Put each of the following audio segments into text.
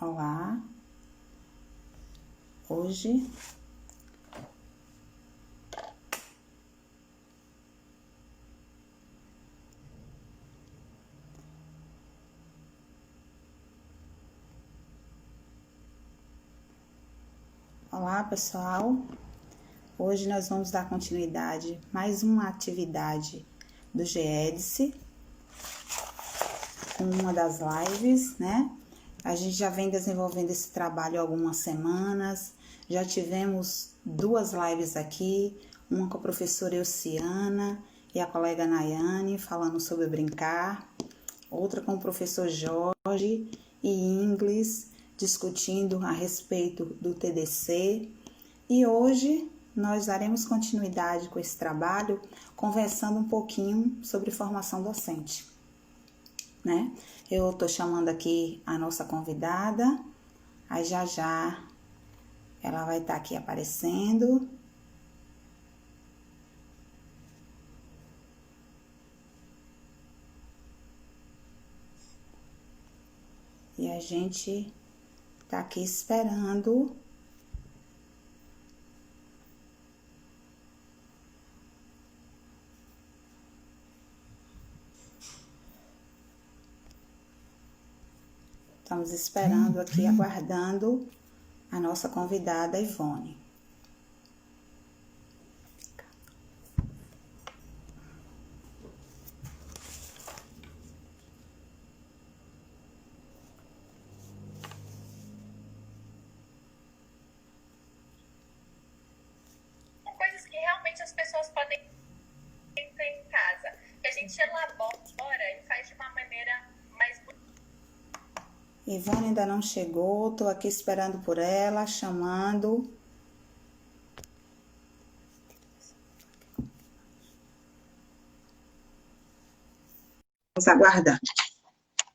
Olá, hoje Olá pessoal, hoje nós vamos dar continuidade a mais uma atividade do GEDS, com uma das lives, né? A gente já vem desenvolvendo esse trabalho há algumas semanas, já tivemos 2 lives aqui, uma com a professora Elciana e a colega Nayane, falando sobre brincar, outra com o professor Jorge e inglês, discutindo a respeito do TDC. E hoje nós daremos continuidade com esse trabalho, conversando um pouquinho sobre formação docente, né? Eu estou chamando aqui a nossa convidada, aí já ela vai estar aqui aparecendo. E a gente tá aqui esperando Estamos esperando aqui, aguardando a nossa convidada Ivone. Coisas que realmente as pessoas podem ter em casa, que a gente elabora e faz de uma maneira mais bonita. Ivone ainda não chegou, estou aqui esperando por ela, chamando. Vamos aguardar.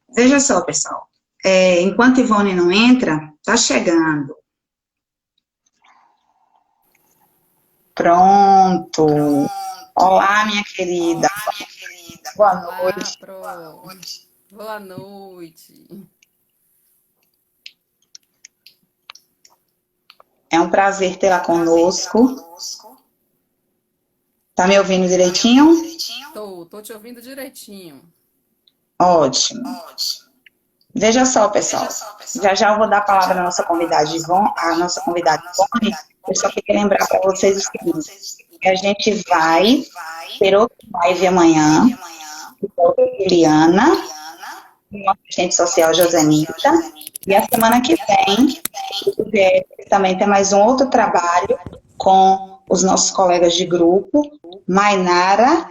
Veja só, pessoal. Enquanto Ivone não entra, tá chegando. Pronto. Olá, minha querida. Boa noite. Boa noite. É um prazer tê-la conosco. Tá me ouvindo direitinho? Tô te ouvindo direitinho. Ótimo. Veja só, pessoal. Já eu vou dar a palavra à nossa convidada Ivone. Eu só queria lembrar para vocês o seguinte, que a gente vai ter outra live amanhã, com a Juliana, nossa assistente social Josenita, e a semana que vem, também tem mais um outro trabalho com os nossos colegas de grupo, Mainara,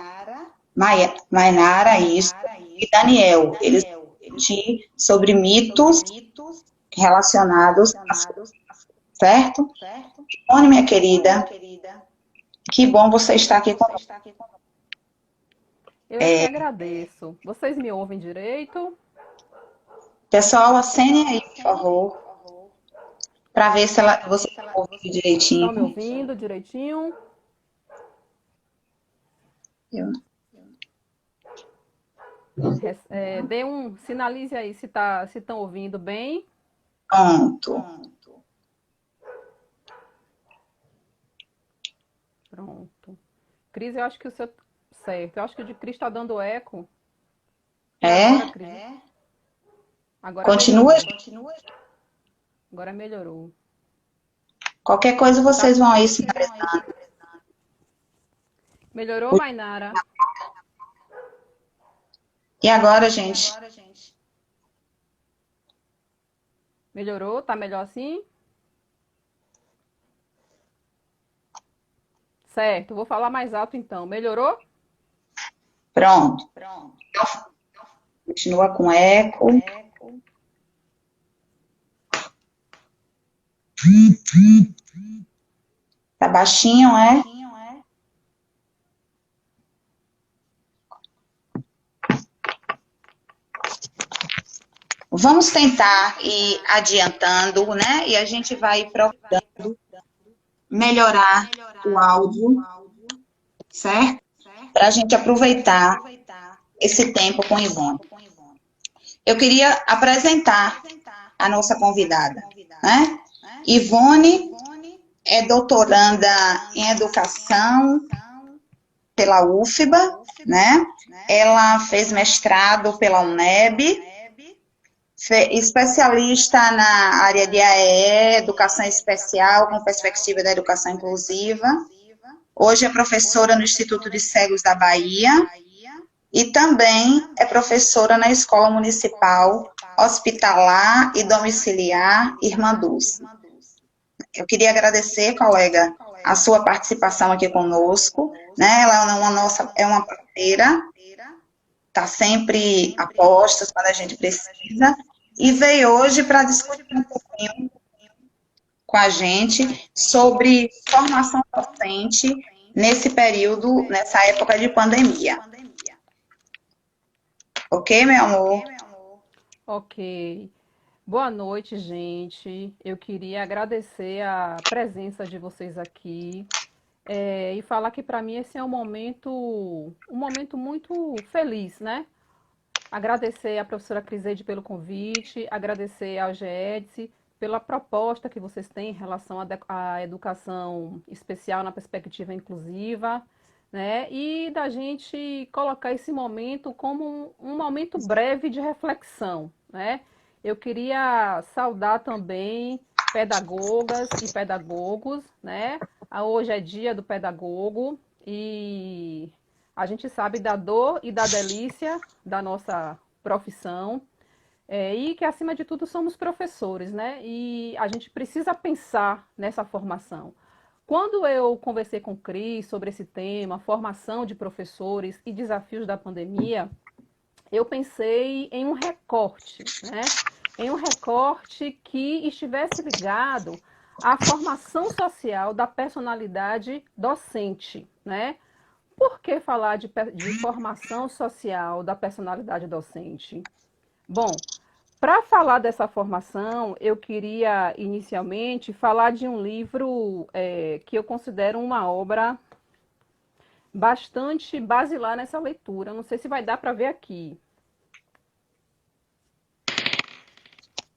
isso, e Daniel. Eles vão discutir sobre mitos relacionados às coisas, certo? Ivone, minha querida, que bom você estar aqui conosco. Eu que agradeço. Vocês me ouvem direito? Pessoal, acenem aí, por favor, para ver se você está ouvindo direitinho. Estão me ouvindo direitinho? Sinalize aí se estão ouvindo bem. Pronto. Cris, eu acho que o seu... Certo. Eu acho que o de Cris está dando eco. Agora, Cris. Agora Continua? Melhorou. Agora melhorou. Qualquer coisa vocês vão aí sinalizando. Melhorou, Mainara? E agora, gente? Melhorou? Tá melhor assim? Certo, vou falar mais alto então. Melhorou? Pronto. Continua com eco. Tá baixinho, é? Vamos tentar ir adiantando, né? E a gente vai procurando melhorar o áudio, certo? Para a gente aproveitar esse tempo com Ivone. Eu queria apresentar a nossa convidada, né? Ivone é doutoranda em educação pela UFBA, né? Ela fez mestrado pela UNEB, especialista na área de AEE, Educação Especial, com perspectiva da educação inclusiva. Hoje é professora no Instituto de Cegos da Bahia e também é professora na Escola Municipal Hospitalar e Domiciliar Irmã Dulce. Eu queria agradecer, colega, a sua participação aqui conosco, né? Ela é uma parceira, está sempre a postos quando a gente precisa, e veio hoje para discutir um pouquinho com a gente sobre formação docente nesse período, nessa época de pandemia. Ok, meu amor? Ok. Boa noite, gente. Eu queria agradecer a presença de vocês aqui e falar que para mim esse é um momento muito feliz, né? Agradecer à professora Criseide pelo convite, agradecer ao GEDS pela proposta que vocês têm em relação à educação especial na perspectiva inclusiva, né? E da gente colocar esse momento como um momento breve de reflexão, né? Eu queria saudar também pedagogas e pedagogos, né? Hoje é dia do pedagogo e a gente sabe da dor e da delícia da nossa profissão, e que, acima de tudo, somos professores, né? E a gente precisa pensar nessa formação. Quando eu conversei com o Cris sobre esse tema, formação de professores e desafios da pandemia, eu pensei em um recorte, né? Em um recorte que estivesse ligado à formação social da personalidade docente, né? Por que falar de formação social da personalidade docente? Bom, para falar dessa formação, eu queria inicialmente falar de um livro que eu considero uma obra bastante basilar nessa leitura. Não sei se vai dar para ver aqui.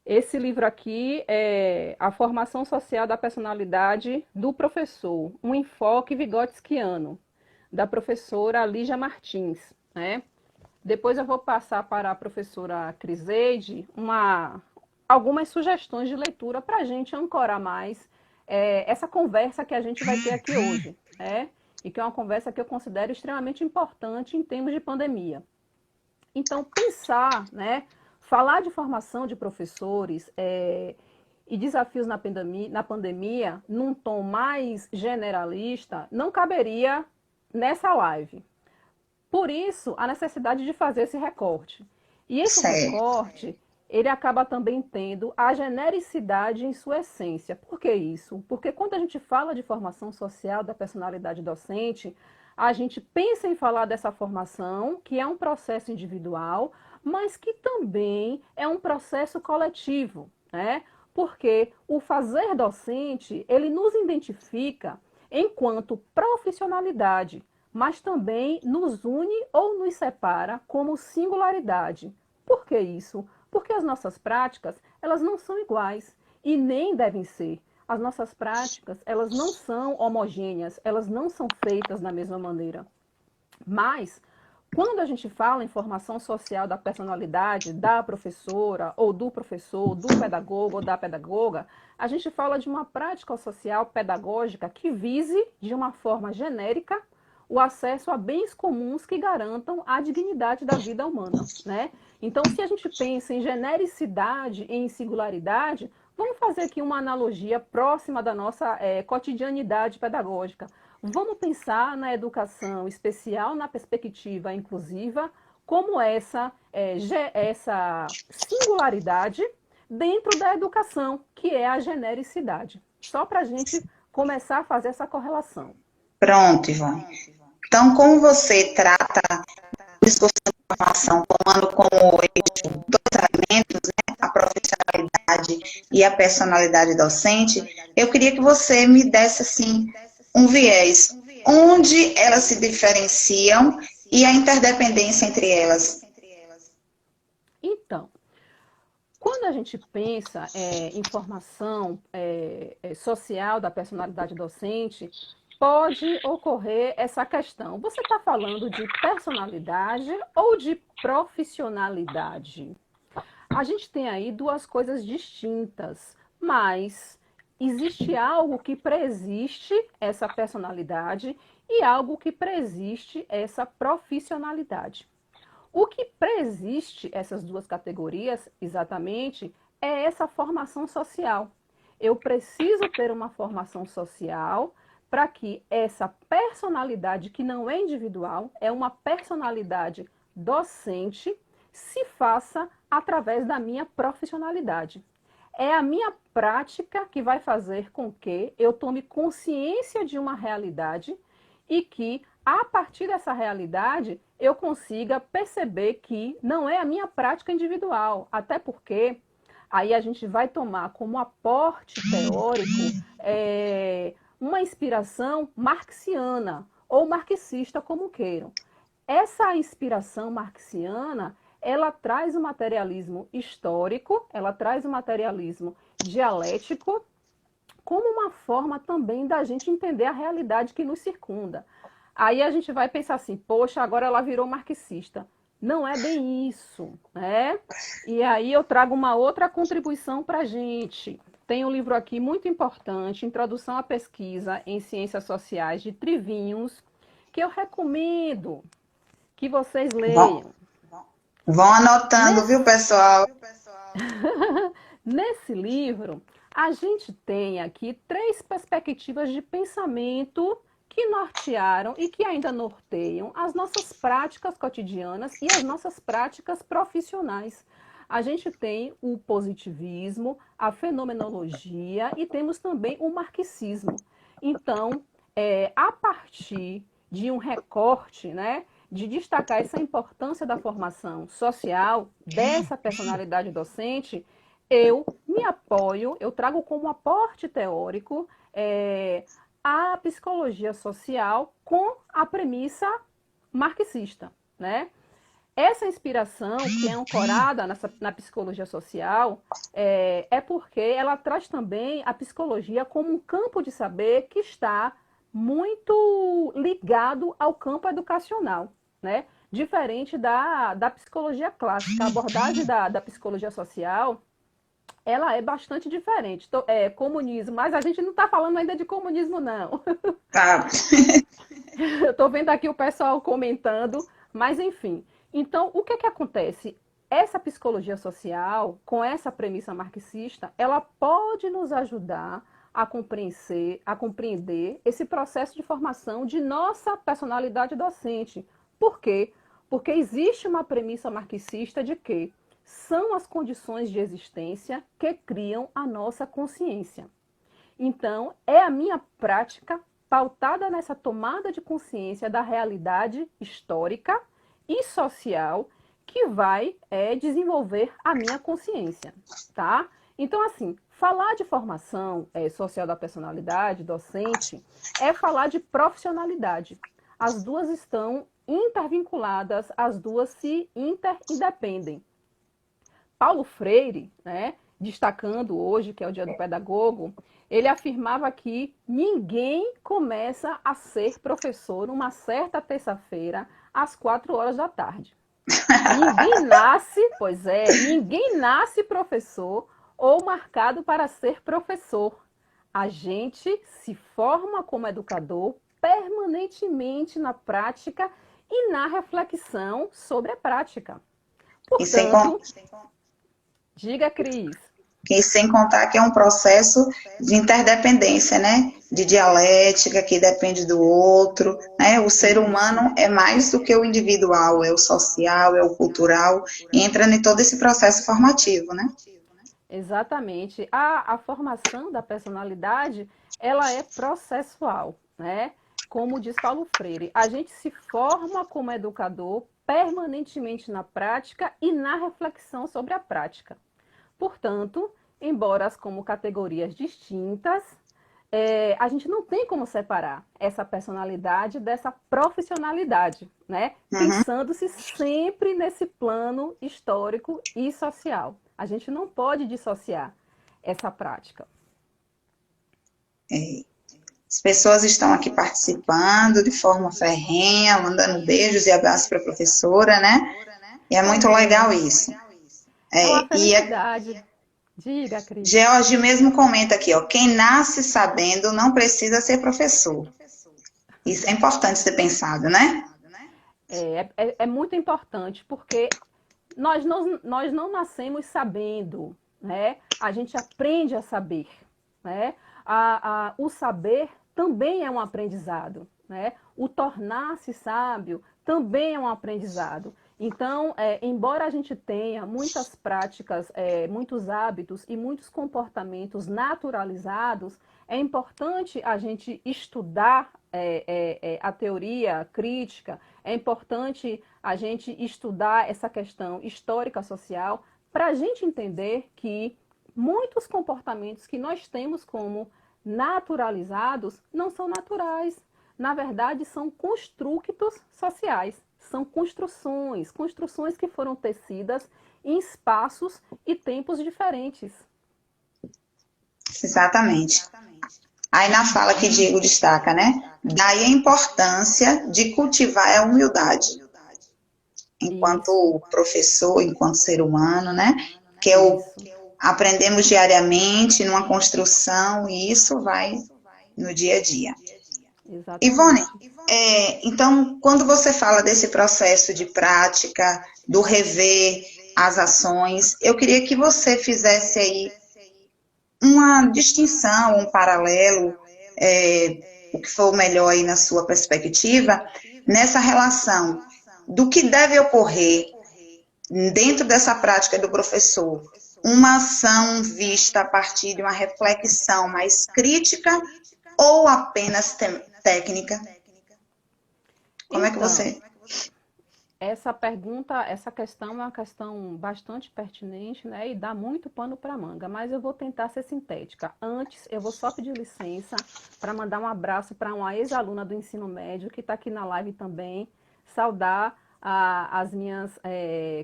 Esse livro aqui é A Formação Social da Personalidade do Professor, um enfoque vigotskiano, da professora Lígia Martins, né? Depois eu vou passar para a professora Criseide algumas sugestões de leitura para a gente ancorar mais essa conversa que a gente vai ter aqui hoje, né? E que é uma conversa que eu considero extremamente importante em termos de pandemia. Então, pensar, né? Falar de formação de professores e desafios na pandemia, num tom mais generalista, não caberia nessa live. Por isso, a necessidade de fazer esse recorte. E esse recorte, ele acaba também tendo a genericidade em sua essência. Por que isso? Porque quando a gente fala de formação social da personalidade docente, a gente pensa em falar dessa formação, que é um processo individual, mas que também é um processo coletivo, né? Porque o fazer docente, ele nos identifica enquanto profissionalidade, mas também nos une ou nos separa como singularidade. Por que isso? Porque as nossas práticas, elas não são iguais e nem devem ser. As nossas práticas, elas não são homogêneas, elas não são feitas da mesma maneira. Mas, quando a gente fala em formação social da personalidade da professora, ou do professor, do pedagogo ou da pedagoga, a gente fala de uma prática social pedagógica que vise, de uma forma genérica, o acesso a bens comuns que garantam a dignidade da vida humana, né? Então, se a gente pensa em genericidade e em singularidade, vamos fazer aqui uma analogia próxima da nossa cotidianidade pedagógica. Vamos pensar na educação especial, na perspectiva inclusiva, como essa singularidade dentro da educação, que é a genericidade. Só para a gente começar a fazer essa correlação. Pronto, Ivone. Então, como você trata o discurso de formação tomando como eixo dois elementos, né, a profissionalidade e a personalidade docente, eu queria que você me desse, assim, um viés, onde elas se diferenciam e a interdependência entre elas. Então, quando a gente pensa em formação social da personalidade docente, pode ocorrer essa questão. Você está falando de personalidade ou de profissionalidade? A gente tem aí duas coisas distintas, mas existe algo que preexiste essa personalidade e algo que preexiste essa profissionalidade. O que preexiste essas duas categorias, exatamente, é essa formação social. Eu preciso ter uma formação social para que essa personalidade, que não é individual, é uma personalidade docente, se faça através da minha profissionalidade. É a minha prática que vai fazer com que eu tome consciência de uma realidade e que, a partir dessa realidade, eu consiga perceber que não é a minha prática individual. Até porque aí a gente vai tomar como aporte teórico uma inspiração marxiana ou marxista, como queiram. Essa inspiração marxiana, ela traz o materialismo histórico, ela traz o materialismo dialético, como uma forma também da gente entender a realidade que nos circunda. Aí a gente vai pensar assim, poxa, agora ela virou marxista. Não é bem isso, né? E aí eu trago uma outra contribuição para a gente. Tem um livro aqui muito importante, Introdução à Pesquisa em Ciências Sociais, de Trivinhos, que eu recomendo que vocês leiam. Vão anotando, viu, pessoal? Nesse livro, a gente tem aqui 3 perspectivas de pensamento que nortearam e que ainda norteiam as nossas práticas cotidianas e as nossas práticas profissionais. A gente tem o positivismo, a fenomenologia e temos também o marxismo. Então, a partir de um recorte, né, de destacar essa importância da formação social dessa personalidade docente, eu me apoio, eu trago como aporte teórico a psicologia social com a premissa marxista, né? Essa inspiração que é ancorada na psicologia social é porque ela traz também a psicologia como um campo de saber que está muito ligado ao campo educacional, né? Diferente da psicologia clássica. A abordagem da psicologia social, ela é bastante diferente. Comunismo, mas a gente não está falando ainda de comunismo, não. Tá. Eu estou vendo aqui o pessoal comentando, mas enfim. Então, o que acontece? Essa psicologia social, com essa premissa marxista, ela pode nos ajudar a compreender esse processo de formação de nossa personalidade docente. Por quê? Porque existe uma premissa marxista de que são as condições de existência que criam a nossa consciência. Então, é a minha prática pautada nessa tomada de consciência da realidade histórica e social que vai desenvolver a minha consciência, tá? Então, assim, falar de formação social da personalidade, docente, é falar de profissionalidade. As duas estão intervinculadas, as duas se interindependem. Paulo Freire, né, destacando hoje, que é o Dia do Pedagogo, ele afirmava que ninguém começa a ser professor uma certa terça-feira às 4 horas da tarde. Ninguém nasce professor ou marcado para ser professor. A gente se forma como educador permanentemente na prática e na reflexão sobre a prática. Portanto, diga, Cris. E sem contar que é um processo de interdependência, né? De dialética, que depende do outro, né? O ser humano é mais do que o individual, é o social, é o cultural, e entra em todo esse processo formativo, né? Exatamente. A formação da personalidade, ela é processual, né? Como diz Paulo Freire, a gente se forma como educador permanentemente na prática e na reflexão sobre a prática. Portanto, embora como categorias distintas, a gente não tem como separar essa personalidade dessa profissionalidade, né? Pensando-se sempre nesse plano histórico e social. A gente não pode dissociar essa prática. As pessoas estão aqui participando de forma ferrenha, mandando beijos e abraços para a professora, né? E é muito legal isso. É uma E a felicidade. Diga, Cris. George mesmo comenta aqui, ó, quem nasce sabendo não precisa ser professor. Isso é importante ser pensado, né? É muito importante, porque nós não nascemos sabendo, né? A gente aprende a saber, né? O saber também é um aprendizado, né? O tornar-se sábio também é um aprendizado. Então, embora a gente tenha muitas práticas, muitos hábitos e muitos comportamentos naturalizados, é importante a gente estudar a teoria crítica, é importante a gente estudar essa questão histórica social para a gente entender que muitos comportamentos que nós temos como naturalizados não são naturais. Na verdade, são construtos sociais, são construções que foram tecidas em espaços e tempos diferentes. Exatamente. Aí na fala que Diego destaca, né? Daí a importância de cultivar a humildade, enquanto professor, enquanto ser humano, né? Que aprendemos diariamente numa construção e isso vai no dia a dia. Exatamente. Ivone, então, quando você fala desse processo de prática, do rever as ações, eu queria que você fizesse aí uma distinção, um paralelo, o que for melhor aí na sua perspectiva, nessa relação do que deve ocorrer dentro dessa prática do professor, uma ação vista a partir de uma reflexão mais crítica ou apenas técnica? Como é que você... Essa pergunta, essa questão é uma questão bastante pertinente, né? E dá muito pano para manga, mas eu vou tentar ser sintética. Antes, eu vou só pedir licença para mandar um abraço para uma ex-aluna do ensino médio que está aqui na live também, saudar as minhas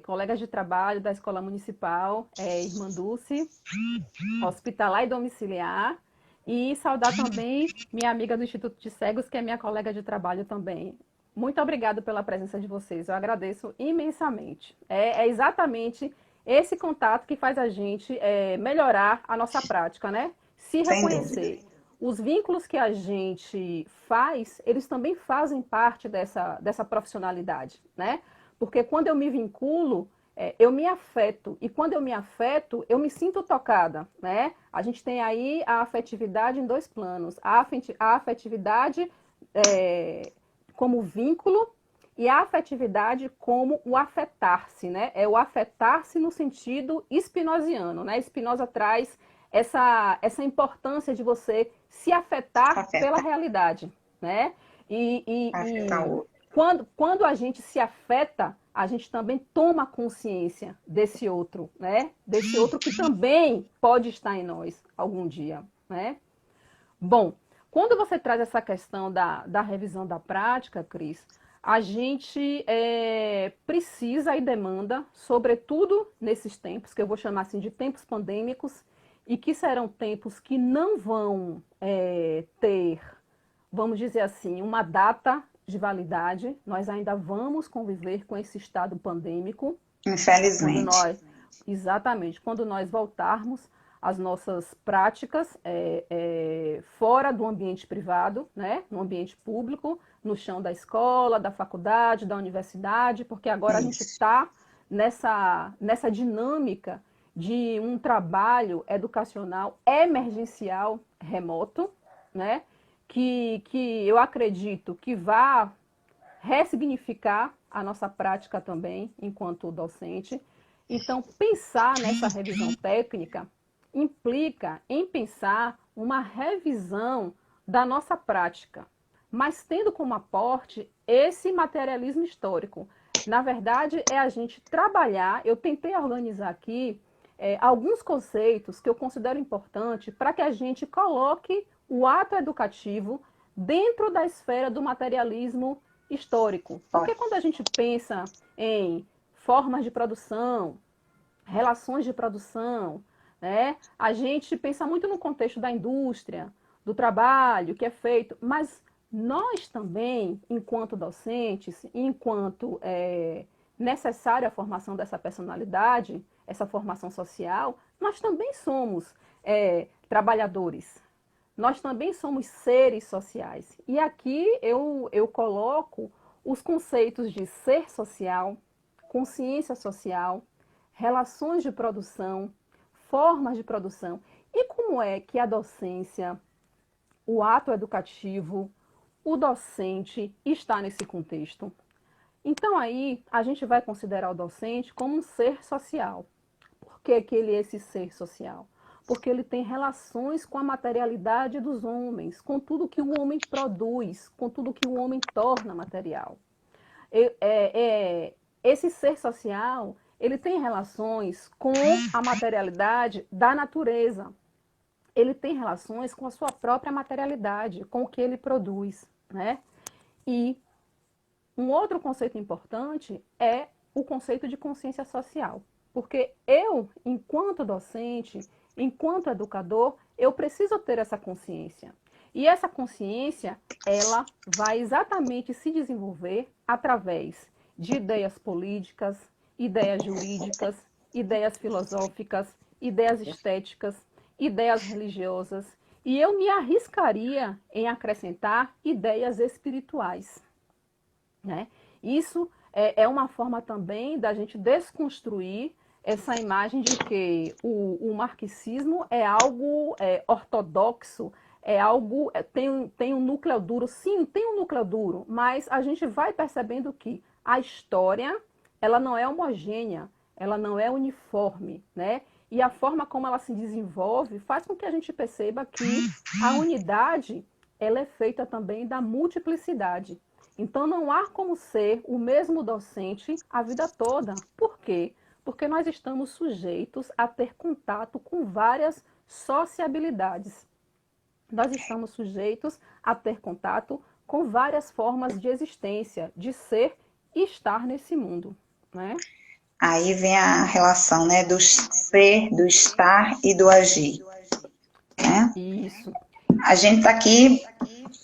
colegas de trabalho da Escola Municipal, Irmã Dulce, hospitalar e domiciliar, e saudar também minha amiga do Instituto de Cegos, que é minha colega de trabalho também. Muito obrigada pela presença de vocês, eu agradeço imensamente. É exatamente esse contato que faz a gente melhorar a nossa prática, né? Se reconhecer. Os vínculos que a gente faz, eles também fazem parte dessa profissionalidade, né? Porque quando eu me vinculo, eu me afeto. E quando eu me afeto, eu me sinto tocada, né? A gente tem aí a afetividade em dois planos. A afetividade como vínculo e a afetividade como o afetar-se, né? É o afetar-se no sentido spinoziano, né? Spinoza traz essa importância de você se afetar pela realidade, né? E quando a gente se afeta, a gente também toma consciência desse outro, né? Desse outro que também pode estar em nós algum dia, né? Bom, quando você traz essa questão da revisão da prática, Cris, a gente precisa e demanda, sobretudo nesses tempos, que eu vou chamar assim de tempos pandêmicos, e que serão tempos que não vão ter, vamos dizer assim, uma data de validade. Nós ainda vamos conviver com esse estado pandêmico. Infelizmente. Exatamente. Quando nós voltarmos às nossas práticas fora do ambiente privado, né? No ambiente público, no chão da escola, da faculdade, da universidade, porque agora a gente está nessa dinâmica de um trabalho educacional emergencial remoto, né? Que eu acredito que vai ressignificar a nossa prática também enquanto docente. Então, pensar nessa revisão técnica implica em pensar uma revisão da nossa prática, mas tendo como aporte esse materialismo histórico. Na verdade, é a gente trabalhar, eu tentei organizar aqui alguns conceitos que eu considero importante para que a gente coloque o ato educativo dentro da esfera do materialismo histórico. Porque quando a gente pensa em formas de produção, relações de produção, né? A gente pensa muito no contexto da indústria, do trabalho que é feito, mas nós também, enquanto docentes, enquanto necessária a formação dessa personalidade, essa formação social, nós também somos trabalhadores, nós também somos seres sociais. E aqui eu coloco os conceitos de ser social, consciência social, relações de produção, formas de produção. E como é que a docência, o ato educativo, o docente está nesse contexto? Então aí a gente vai considerar o docente como um ser social. Por que que ele é esse ser social? Porque ele tem relações com a materialidade dos homens, com tudo que o homem produz, com tudo que o homem torna material. Esse ser social, ele tem relações com a materialidade da natureza. Ele tem relações com a sua própria materialidade, com o que ele produz, né? E um outro conceito importante é o conceito de consciência social. Porque eu, enquanto docente, enquanto educador, eu preciso ter essa consciência. E essa consciência, ela vai exatamente se desenvolver através de ideias políticas, ideias jurídicas, ideias filosóficas, ideias estéticas, ideias religiosas. E eu me arriscaria em acrescentar ideias espirituais, né? Isso é uma forma também da gente desconstruir essa imagem de que o marxismo é algo ortodoxo, é algo, tem um núcleo duro. Sim, tem um núcleo duro, mas a gente vai percebendo que a história, ela não é homogênea, ela não é uniforme, né? E a forma como ela se desenvolve faz com que a gente perceba que a unidade, ela é feita também da multiplicidade. Então não há como ser o mesmo docente a vida toda. Por quê? Porque nós estamos sujeitos a ter contato com várias sociabilidades. Nós estamos sujeitos a ter contato com várias formas de existência, de ser e estar nesse mundo, né? Aí vem a relação, né, do ser, do estar e do agir, né? Isso. A gente está aqui,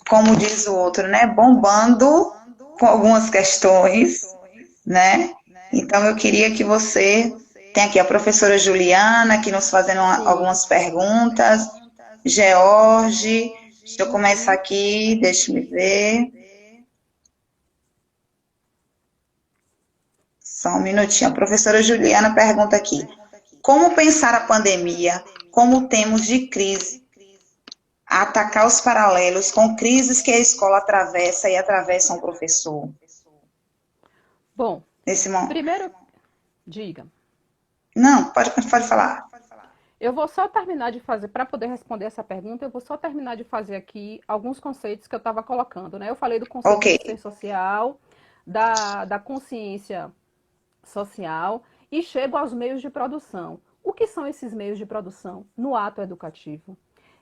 como diz o outro, né, bombando com algumas questões, né? Então eu queria que você tem aqui a professora Juliana que nos fazendo algumas perguntas, George, deixa eu começar aqui, deixa-me ver. Só um minutinho. A professora Juliana pergunta aqui: como pensar a pandemia como temos de crise, a atacar os paralelos com crises que a escola atravessa e atravessa um professor? Bom, Nesse momento. primeiro, diga. Não, pode falar. Eu vou só terminar de fazer, para poder responder essa pergunta, eu vou só terminar de fazer aqui alguns conceitos que eu estava colocando, né? Eu falei do conceito de ser social, da consciência social e chego aos meios de produção. O que são esses meios de produção no ato educativo?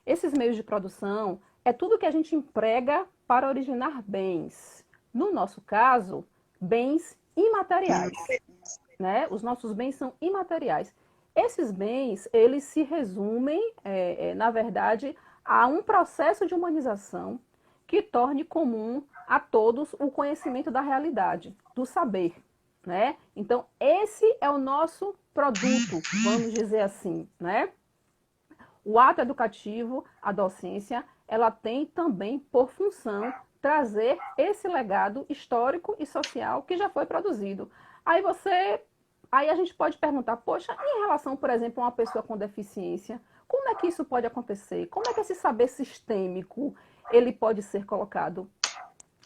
Esses meios de produção é tudo que a gente emprega para originar bens. No nosso caso, bens imateriais, né? Os nossos bens são imateriais. Esses bens, eles se resumem, na verdade, a um processo de humanização que torne comum a todos o conhecimento da realidade, do saber, né? Então, esse é o nosso produto, vamos dizer assim, né? O ato educativo, a docência, ela tem também por função trazer esse legado histórico e social que já foi produzido. Aí a gente pode perguntar, poxa, em relação, por exemplo, a uma pessoa com deficiência, como é que isso pode acontecer? Como é que esse saber sistêmico, ele pode ser colocado?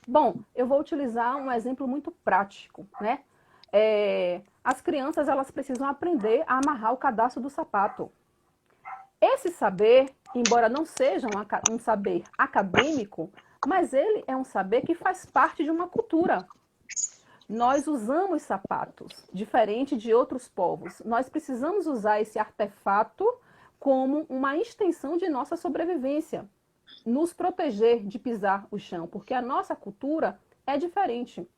Bom, eu vou utilizar um exemplo muito prático, né? As crianças, elas precisam aprender a amarrar o cadastro do sapato. Esse saber, embora não seja um saber acadêmico, mas ele é um saber que faz parte de uma cultura. Nós usamos sapatos, diferente de outros povos. Nós precisamos usar esse artefato como uma extensão de nossa sobrevivência, nos proteger de pisar o chão, porque a nossa cultura é diferente.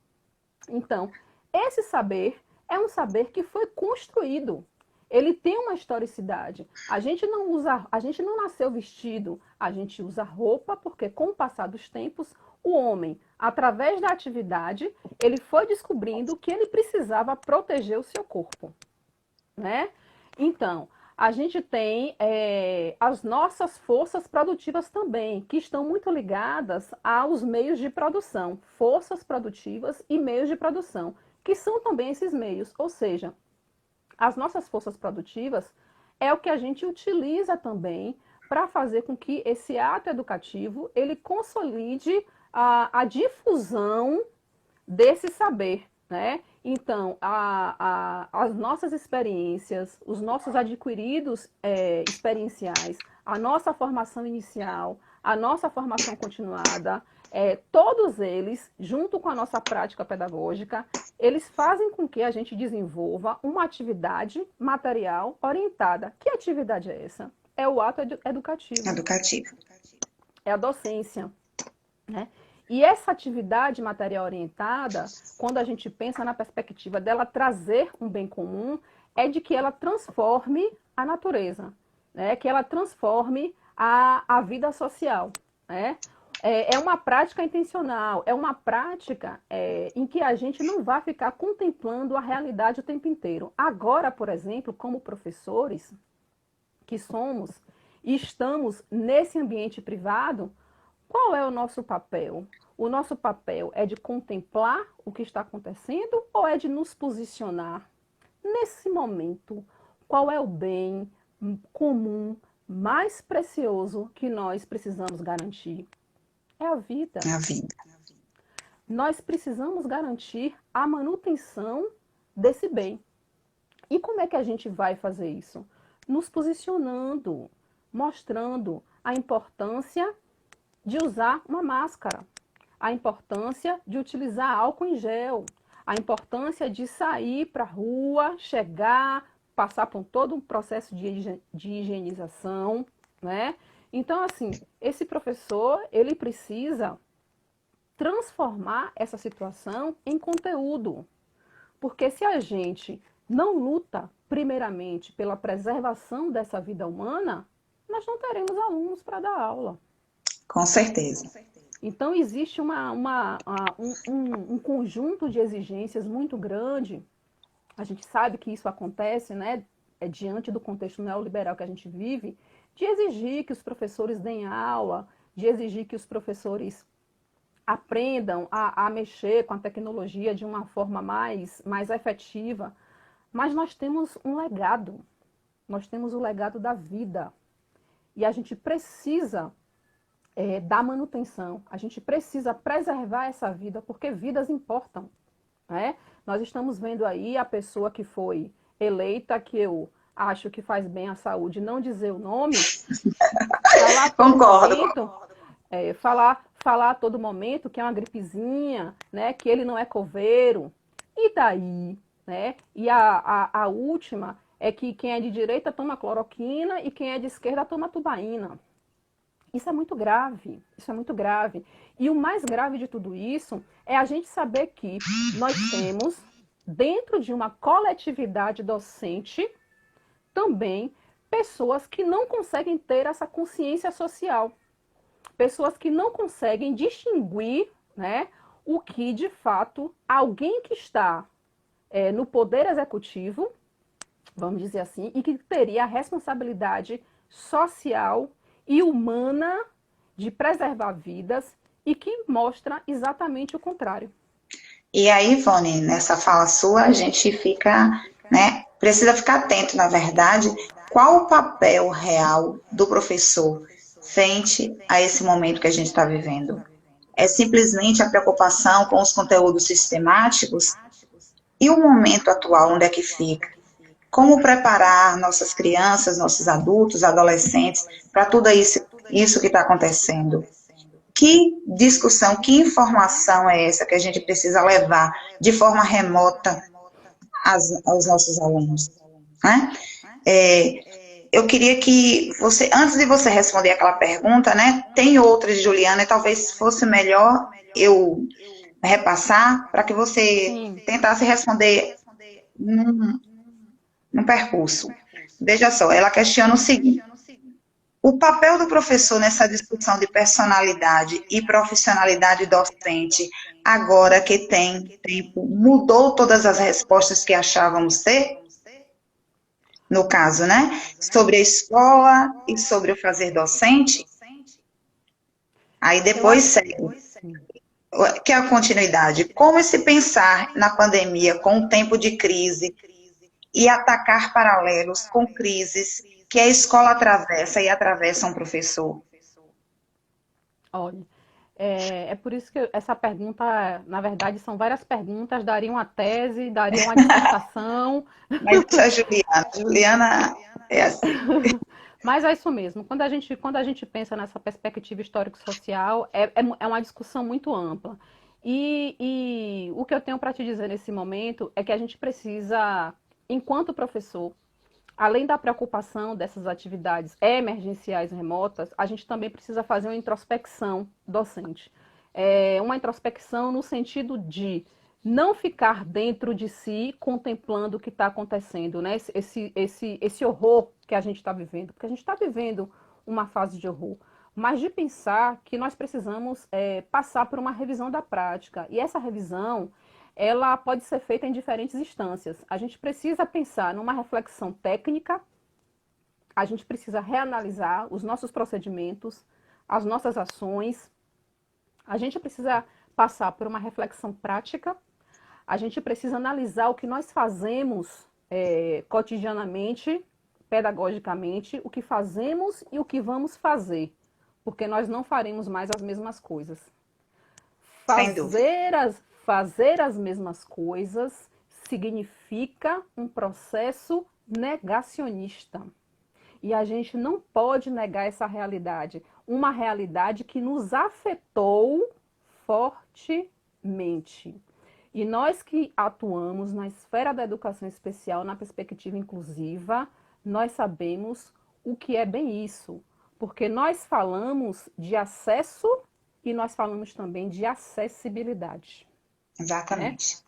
Então, esse saber é um saber que foi construído. ele tem uma historicidade. A gente não nasceu vestido, a gente usa roupa porque com o passar dos tempos, o homem, através da atividade, ele foi descobrindo que ele precisava proteger o seu corpo, né? Então, a gente tem as nossas forças produtivas também, que estão muito ligadas aos meios de produção, forças produtivas e meios de produção, que são também esses meios, ou seja, as nossas forças produtivas é o que a gente utiliza também para fazer com que esse ato educativo ele consolide a difusão desse saber, né? Então, as nossas experiências, os nossos adquiridos experienciais, a nossa formação inicial, a nossa formação continuada, todos eles, junto com a nossa prática pedagógica, eles fazem com que a gente desenvolva uma atividade material orientada. Que atividade é essa? É o ato educativo. Educativo. É a docência, né? E essa atividade material orientada, quando a gente pensa na perspectiva dela trazer um bem comum, é de que ela transforme a natureza, né? Que ela transforme a vida social, né? É uma prática intencional, é uma prática em que a gente não vai ficar contemplando a realidade o tempo inteiro. Agora, por exemplo, como professores que somos e estamos nesse ambiente privado, qual é o nosso papel? O nosso papel é de contemplar o que está acontecendo ou é de nos posicionar nesse momento? Qual é o bem comum mais precioso que nós precisamos garantir? É a vida. É a vida. Nós precisamos garantir a manutenção desse bem. E como é que a gente vai fazer isso? Nos posicionando, mostrando a importância de usar uma máscara, a importância de utilizar álcool em gel, a importância de sair para a rua, chegar, passar por todo um processo de higienização, né? Então, assim, esse professor, ele precisa transformar essa situação em conteúdo, porque se a gente não luta, primeiramente, pela preservação dessa vida humana, nós não teremos alunos para dar aula. Com certeza. Então, existe um conjunto de exigências muito grande. A gente sabe que isso acontece, né, diante do contexto neoliberal que a gente vive, de exigir que os professores deem aula, de exigir que os professores aprendam a mexer com a tecnologia de uma forma mais efetiva. Mas nós temos um legado. Nós temos o legado da vida. E a gente precisa dar manutenção. A gente precisa preservar essa vida, porque vidas importam, né? Nós estamos vendo aí a pessoa que foi eleita, que eu acho que faz bem à saúde não dizer o nome, falar a todo momento, falar a todo momento que é uma gripezinha, né? Que ele não é coveiro. E daí, né? E a última é que quem é de direita toma cloroquina e quem é de esquerda toma tubaína. Isso é muito grave, isso é muito grave. E o mais grave de tudo isso é a gente saber que nós temos, dentro de uma coletividade docente, também pessoas que não conseguem ter essa consciência social. Pessoas que não conseguem distinguir, né, o que, de fato, alguém que está no poder executivo, vamos dizer assim, e que teria a responsabilidade social e humana de preservar vidas e que mostra exatamente o contrário. E aí, Ivone, nessa fala sua, a gente fica, né, precisa ficar atento, na verdade, qual o papel real do professor frente a esse momento que a gente está vivendo. É simplesmente a preocupação com os conteúdos sistemáticos? E o momento atual, onde é que fica? Como preparar nossas crianças, nossos adultos, adolescentes, para tudo isso que está acontecendo? Que discussão, que informação é essa que a gente precisa levar de forma remota aos nossos alunos? Né? Eu queria que você, antes de você responder aquela pergunta, né, tem outra de Juliana, e talvez fosse melhor eu repassar para que você tentasse responder no percurso. Veja só, ela questiona o seguinte: o papel do professor nessa discussão de personalidade e profissionalidade docente, agora que tem tempo, mudou todas as respostas que achávamos ter? No caso, né? Sobre a escola e sobre o fazer docente? Aí Eu depois acho segue, sim. que é a continuidade. Como se pensar na pandemia com um tempo de crise e atacar paralelos com crises que a escola atravessa e atravessa um professor? Olha, é por isso que essa pergunta, na verdade, são várias perguntas, daria uma tese, daria uma dissertação, Mas isso é a Juliana. Juliana é assim. mas é isso mesmo. Quando a gente pensa nessa perspectiva histórico-social, é uma discussão muito ampla. E o que eu tenho para te dizer nesse momento é que a gente precisa, enquanto professor, além da preocupação dessas atividades emergenciais remotas, a gente também precisa fazer uma introspecção docente. Uma introspecção no sentido de não ficar dentro de si contemplando o que está acontecendo, né? Esse horror que a gente está vivendo, porque a gente está vivendo uma fase de horror, mas de pensar que nós precisamos passar por uma revisão da prática. E essa revisão ela pode ser feita em diferentes instâncias. A gente precisa pensar numa reflexão técnica, a gente precisa reanalisar os nossos procedimentos, as nossas ações, a gente precisa passar por uma reflexão prática, a gente precisa analisar o que nós fazemos cotidianamente, pedagogicamente, o que fazemos e o que vamos fazer, porque nós não faremos mais as mesmas coisas. Sem dúvida. Fazer as mesmas coisas significa um processo negacionista. E a gente não pode negar essa realidade. Uma realidade que nos afetou fortemente. E nós que atuamos na esfera da educação especial, na perspectiva inclusiva, nós sabemos o que é bem isso. Porque nós falamos de acesso e nós falamos também de acessibilidade, né? Exatamente.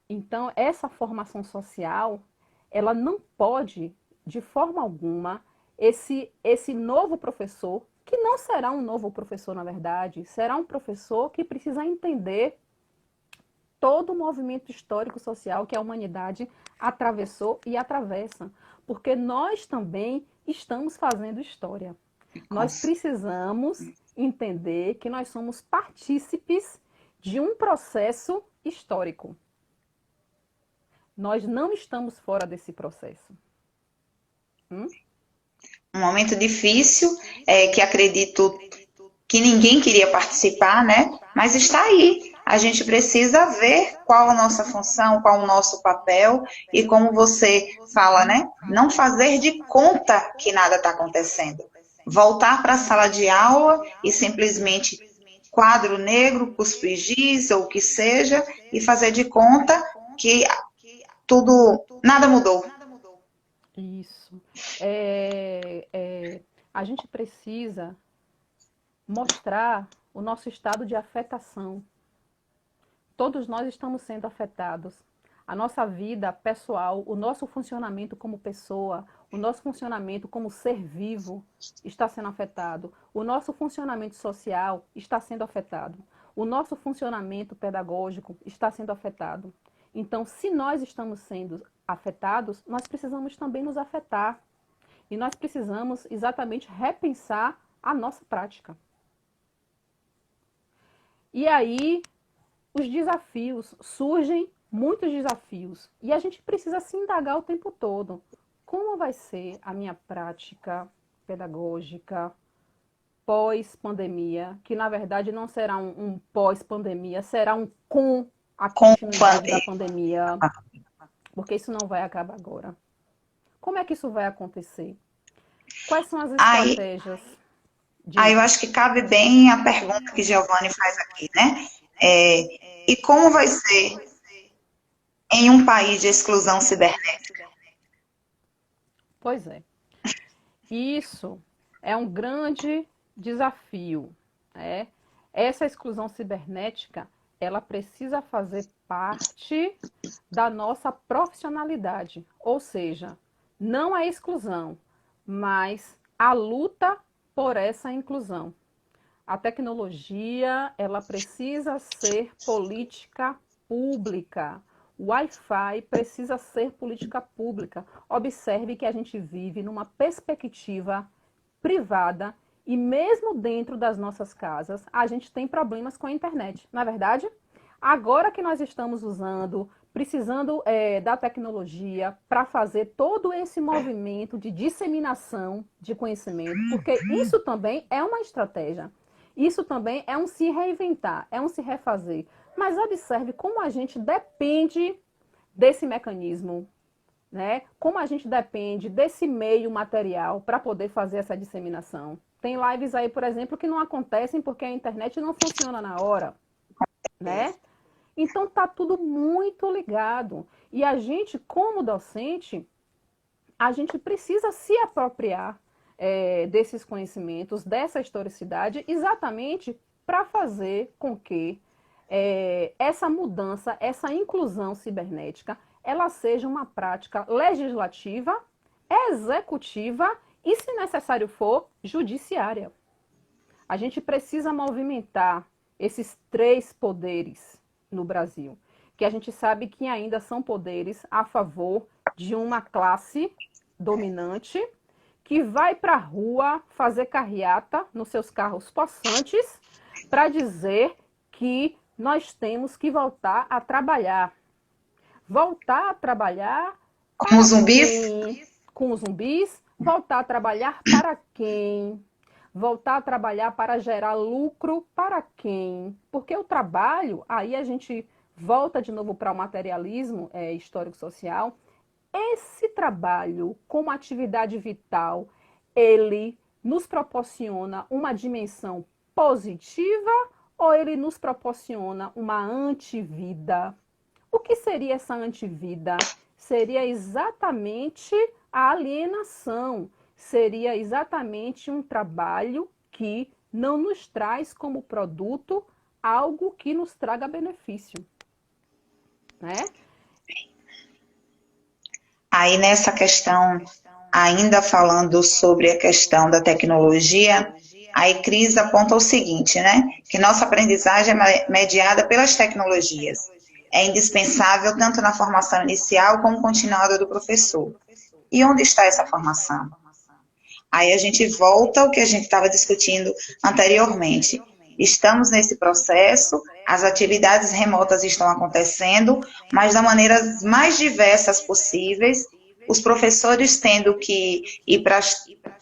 Então, essa formação social, ela não pode, de forma alguma, esse novo professor, que não será um novo professor, na verdade, será um professor que precisa entender todo o movimento histórico social que a humanidade atravessou e atravessa, porque nós também estamos fazendo história. Nós precisamos entender que nós somos partícipes de um processo histórico. Nós não estamos fora desse processo. Um momento difícil, que acredito que ninguém queria participar, né? Mas está aí. A gente precisa ver qual a nossa função, qual o nosso papel e como você fala, né? Não fazer de conta que nada está acontecendo. Voltar para a sala de aula e simplesmente quadro negro, cuspir giz ou o que seja e fazer de conta que tudo, nada mudou. Isso. A gente precisa mostrar o nosso estado de afetação. Todos nós estamos sendo afetados. A nossa vida pessoal, o nosso funcionamento como pessoa, o nosso funcionamento como ser vivo está sendo afetado. O nosso funcionamento social está sendo afetado. O nosso funcionamento pedagógico está sendo afetado. Então, se nós estamos sendo afetados, nós precisamos também nos afetar. E nós precisamos exatamente repensar a nossa prática. E aí, os desafios, surgem muitos desafios. E a gente precisa se indagar o tempo todo. Como vai ser a minha prática pedagógica pós-pandemia? Que, na verdade, não será um pós-pandemia, será um com a continuidade da pandemia. Porque isso não vai acabar agora. Como é que isso vai acontecer? Quais são as estratégias? Aí eu acho que cabe bem a pergunta que Giovanni faz aqui, né? E como vai ser em um país de exclusão cibernética? Pois é. Isso é um grande desafio, né? Essa exclusão cibernética, ela precisa fazer parte da nossa profissionalidade, ou seja, não a exclusão, mas a luta por essa inclusão. A tecnologia, ela precisa ser política pública. O Wi-Fi precisa ser política pública. Observe que a gente vive numa perspectiva privada e mesmo dentro das nossas casas, a gente tem problemas com a internet. Não é verdade? Agora que nós estamos usando, precisando da tecnologia para fazer todo esse movimento de disseminação de conhecimento, porque isso também é uma estratégia. Isso também é um se reinventar, é um se refazer. Mas observe como a gente depende desse mecanismo, né? Como a gente depende desse meio material para poder fazer essa disseminação. Tem lives aí, por exemplo, que não acontecem porque a internet não funciona na hora, né? Então tá tudo muito ligado. E a gente, como docente, a gente precisa se apropriar desses conhecimentos, dessa historicidade, exatamente para fazer com que essa mudança, essa inclusão cibernética, ela seja uma prática legislativa, executiva e, se necessário for, judiciária. A gente precisa movimentar esses 3 poderes no Brasil, que a gente sabe que ainda são poderes a favor de uma classe dominante que vai para a rua fazer carreata nos seus carros possantes para dizer que nós temos que voltar a trabalhar. Voltar a trabalhar com os zumbis? Com os zumbis. Voltar a trabalhar para quem? Voltar a trabalhar para gerar lucro para quem? Porque o trabalho, aí a gente volta de novo para o materialismo histórico-social. Esse trabalho como atividade vital, ele nos proporciona uma dimensão positiva ou ele nos proporciona uma antivida? O que seria essa antivida? Seria exatamente a alienação, seria exatamente um trabalho que não nos traz como produto algo que nos traga benefício, né? Aí nessa questão, ainda falando sobre a questão da tecnologia, a Cris aponta o seguinte, né? Que nossa aprendizagem é mediada pelas tecnologias. É indispensável tanto na formação inicial como continuada do professor. E onde está essa formação? Aí a gente volta ao que a gente estava discutindo anteriormente. Estamos nesse processo, as atividades remotas estão acontecendo, mas da maneira mais diversas possíveis, os professores tendo que ir para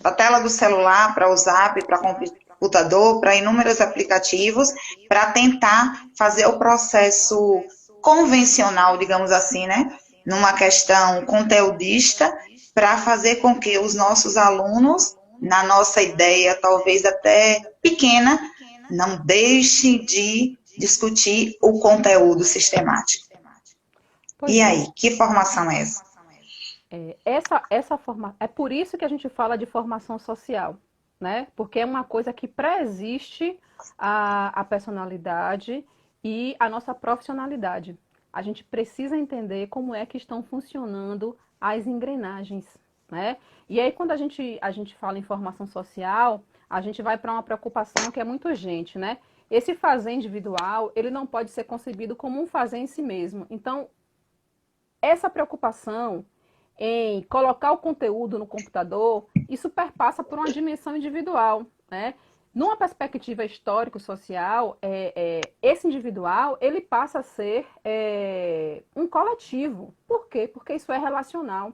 a tela do celular, para o Zap, para o computador, para inúmeros aplicativos, para tentar fazer o processo convencional, digamos assim, né? Numa questão conteudista, para fazer com que os nossos alunos, na nossa ideia, talvez até pequena, não deixem de discutir o conteúdo sistemático. Pois E aí, que formação é essa? É por isso que a gente fala de formação social, né? Porque é uma coisa que preexiste a personalidade e a nossa profissionalidade. A gente precisa entender como é que estão funcionando as engrenagens, né? E aí, quando a gente fala em formação social, a gente vai para uma preocupação que é muito urgente, né? Esse fazer individual, ele não pode ser concebido como um fazer em si mesmo. Então, essa preocupação em colocar o conteúdo no computador, isso perpassa por uma dimensão individual, né? Numa perspectiva histórico-social, esse individual, ele passa a ser um coletivo. Por quê? Porque isso é relacional.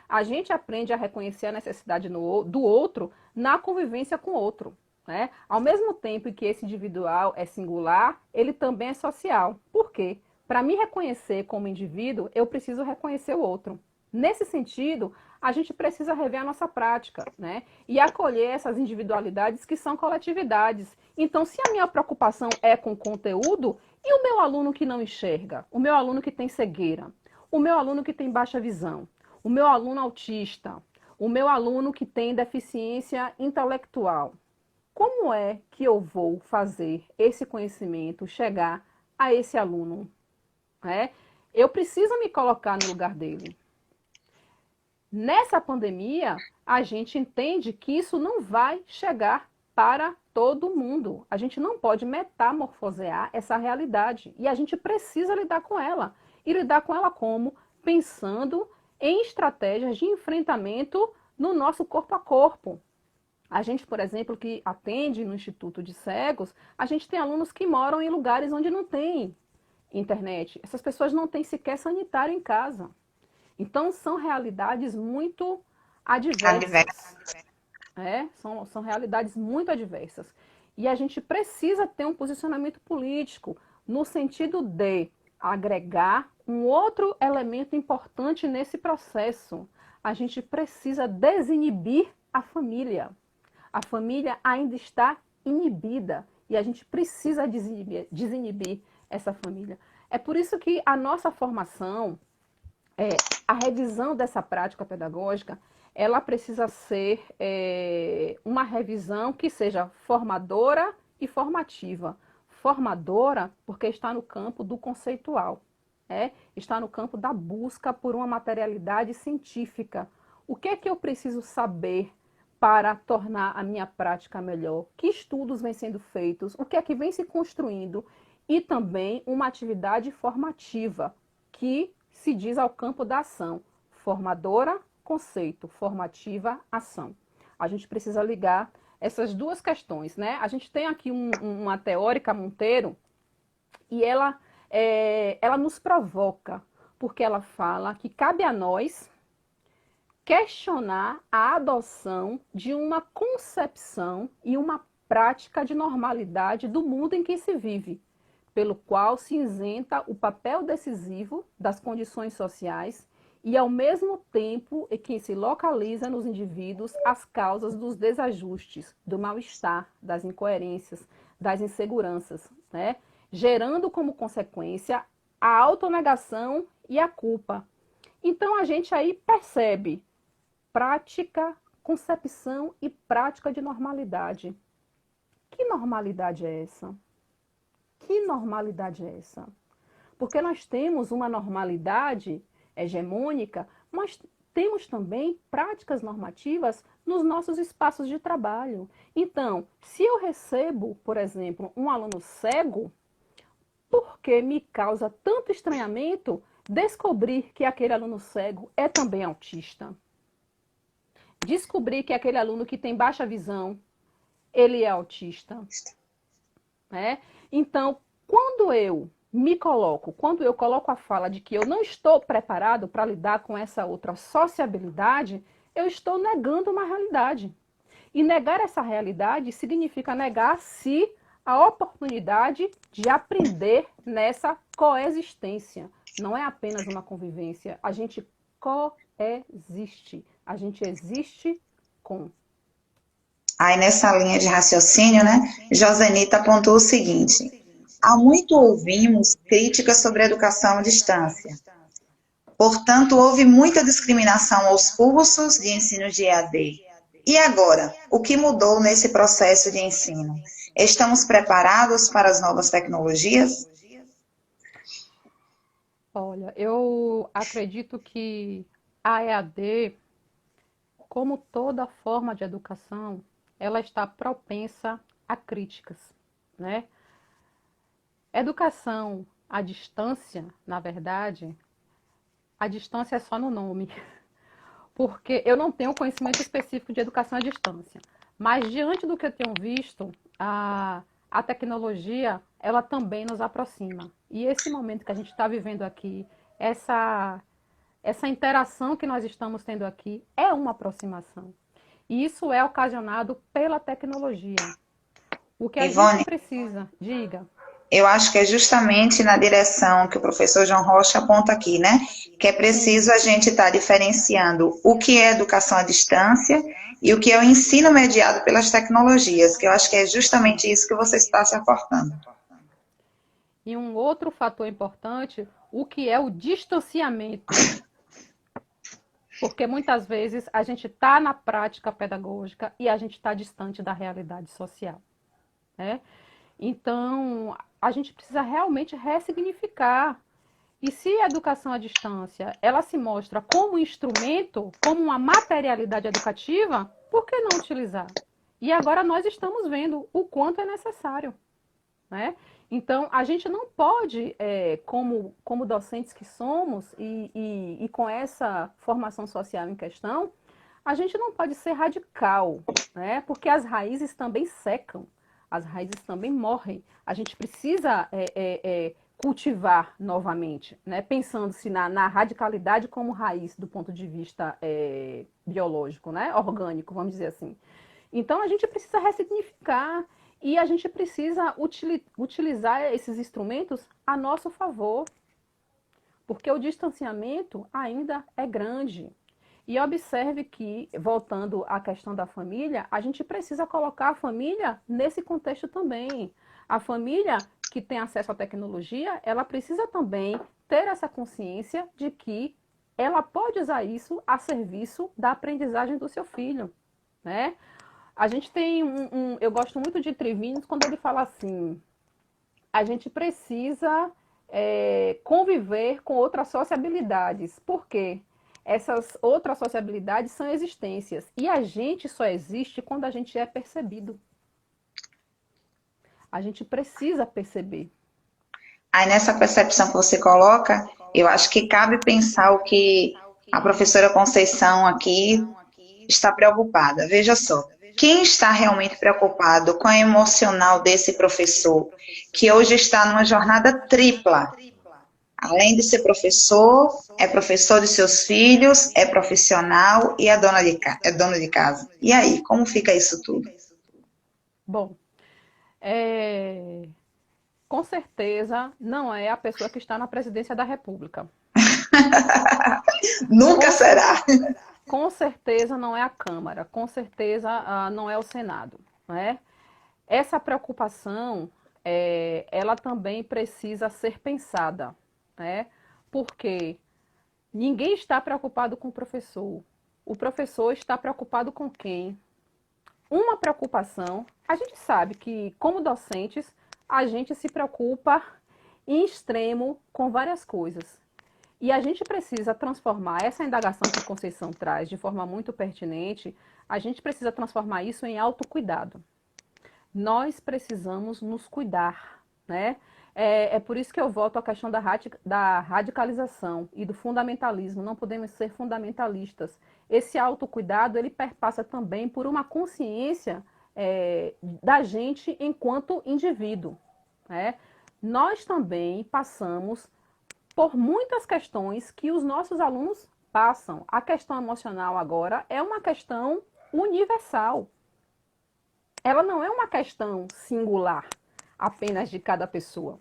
A gente aprende a reconhecer a necessidade do outro na convivência com o outro, né? Ao mesmo tempo que esse individual é singular, ele também é social. Por quê? Para me reconhecer como indivíduo, eu preciso reconhecer o outro. Nesse sentido, a gente precisa rever a nossa prática, né? E acolher essas individualidades que são coletividades. Então, se a minha preocupação é com conteúdo, e o meu aluno que não enxerga? O meu aluno que tem cegueira? O meu aluno que tem baixa visão? O meu aluno autista? O meu aluno que tem deficiência intelectual? Como é que eu vou fazer esse conhecimento chegar a esse aluno, né? Eu preciso me colocar no lugar dele. Nessa pandemia, a gente entende que isso não vai chegar para todo mundo. A gente não pode metamorfosear essa realidade. E a gente precisa lidar com ela. E lidar com ela como? Pensando em estratégias de enfrentamento no nosso corpo a corpo. A gente, por exemplo, que atende no Instituto de Cegos, a gente tem alunos que moram em lugares onde não tem internet. Essas pessoas não têm sequer sanitário em casa. Então, são realidades muito adversas. São realidades muito adversas. E a gente precisa ter um posicionamento político no sentido de agregar um outro elemento importante nesse processo. A gente precisa desinibir a família. A família ainda está inibida e a gente precisa desinibir essa família. É por isso que a nossa formação, a revisão dessa prática pedagógica, ela precisa ser uma revisão que seja formadora e formativa. Formadora porque está no campo do conceitual, está no campo da busca por uma materialidade científica. O que é que eu preciso saber para tornar a minha prática melhor? Que estudos vêm sendo feitos? O que é que vem se construindo? E também uma atividade formativa, que se diz ao campo da ação. Formadora, conceito. Formativa, ação. A gente precisa ligar essas duas questões, né? A gente tem aqui uma teórica, Monteiro, e ela nos provoca, porque ela fala que cabe a nós questionar a adoção de uma concepção e uma prática de normalidade do mundo em que se vive, pelo qual se isenta o papel decisivo das condições sociais e, ao mesmo tempo, em que se localiza nos indivíduos as causas dos desajustes, do mal-estar, das incoerências, das inseguranças, né? Gerando como consequência a autonegação e a culpa. Então, a gente aí percebe prática, concepção e prática de normalidade. Que normalidade é essa? Que normalidade é essa? Porque nós temos uma normalidade hegemônica, mas temos também práticas normativas nos nossos espaços de trabalho. Então, se eu recebo, por exemplo, um aluno cego, por que me causa tanto estranhamento descobrir que aquele aluno cego é também autista? Descobrir que aquele aluno que tem baixa visão, ele é autista, né? Então, quando eu coloco a fala de que eu não estou preparado para lidar com essa outra sociabilidade, eu estou negando uma realidade. E negar essa realidade significa negar-se a oportunidade de aprender nessa coexistência. Não é apenas uma convivência, a gente coexiste, a gente existe com. Aí, nessa linha de raciocínio, né, Josenita apontou o seguinte: há muito ouvimos críticas sobre a educação à distância. Portanto, houve muita discriminação aos cursos de ensino de EAD. E agora, o que mudou nesse processo de ensino? Estamos preparados para as novas tecnologias? Olha, eu acredito que a EAD, como toda forma de educação, ela está propensa a críticas, né? Educação à distância, na verdade, a distância é só no nome, porque eu não tenho conhecimento específico de educação à distância. Mas diante do que eu tenho visto, a tecnologia, ela também nos aproxima. E esse momento que a gente está vivendo aqui, essa interação que nós estamos tendo aqui, é uma aproximação. E isso é ocasionado pela tecnologia. O que a Ivone, gente precisa, diga. eu acho que é justamente na direção que o professor João Rocha aponta aqui, né? Que é preciso a gente estar diferenciando o que é educação à distância e o que é o ensino mediado pelas tecnologias, que eu acho que é justamente isso que você está se aportando. E um outro fator importante, o que é o distanciamento. Porque muitas vezes a gente está na prática pedagógica e a gente está distante da realidade social, né? Então, a gente precisa realmente ressignificar. E se a educação à distância, ela se mostra como um instrumento, como uma materialidade educativa, por que não utilizar? E agora nós estamos vendo o quanto é necessário, né? Então, a gente não pode, como docentes que somos, e com essa formação social em questão, a gente não pode ser radical, né? Porque as raízes também secam, as raízes também morrem. A gente precisa cultivar novamente, né? Pensando-se na radicalidade como raiz do ponto de vista biológico, né? Orgânico, vamos dizer assim. Então, a gente precisa ressignificar e a gente precisa utilizar esses instrumentos a nosso favor, porque o distanciamento ainda é grande. E observe que, voltando à questão da família, a gente precisa colocar a família nesse contexto também. A família que tem acesso à tecnologia, ela precisa também ter essa consciência de que ela pode usar isso a serviço da aprendizagem do seu filho, né? A gente tem eu gosto muito de Trivinos quando ele fala assim, a gente precisa conviver com outras sociabilidades. Por quê? Essas outras sociabilidades são existências. E a gente só existe quando a gente é percebido. A gente precisa perceber. Aí nessa percepção que você coloca, eu acho que cabe pensar o que a professora Conceição aqui está preocupada. Veja só, quem está realmente preocupado com o emocional desse professor, que hoje está numa jornada tripla? Além de ser professor, é professor de seus filhos, é profissional e é dono de casa. E aí, como fica isso tudo? Bom, com certeza não é a pessoa que está na presidência da República. Nunca será. Com certeza não é a Câmara, com certeza não é o Senado, né? Essa preocupação, ela também precisa ser pensada, né? Porque ninguém está preocupado com o professor. O professor está preocupado com quem? Uma preocupação, a gente sabe que, como docentes, a gente se preocupa em extremo com várias coisas. E a gente precisa transformar essa indagação que a Conceição traz de forma muito pertinente, a gente precisa transformar isso em autocuidado. Nós precisamos nos cuidar, né? É por isso que eu volto à questão da radicalização e do fundamentalismo. Não podemos ser fundamentalistas. Esse autocuidado, ele perpassa também por uma consciência da gente enquanto indivíduo, né? Nós também passamos por muitas questões que os nossos alunos passam. A questão emocional agora é uma questão universal. Ela não é uma questão singular, apenas de cada pessoa.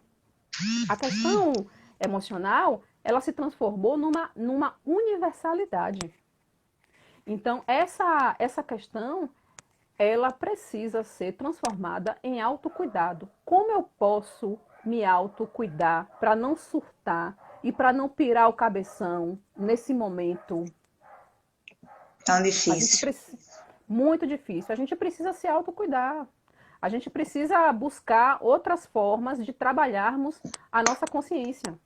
A questão emocional, ela se transformou numa universalidade. Então, essa questão, ela precisa ser transformada em autocuidado. Como eu posso me autocuidar para não surtar e para não pirar o cabeção nesse momento? Tão difícil. Muito difícil. A gente precisa se autocuidar. A gente precisa buscar outras formas de trabalharmos a nossa consciência,